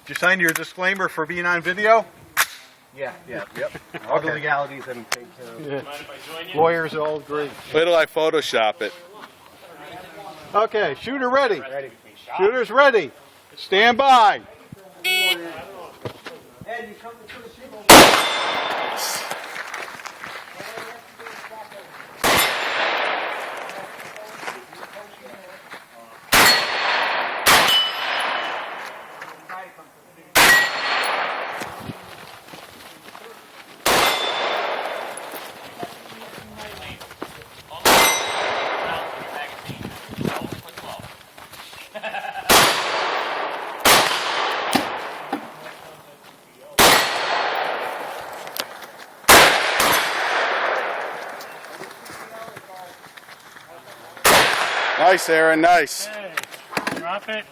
Did you sign your disclaimer for being on video? Yep. All the legalities and things. Lawyers all agree. Wait till I Photoshop it. Okay, shooter ready. Shooter's ready. Stand by. Nice, Aaron, nice. Hey, drop it.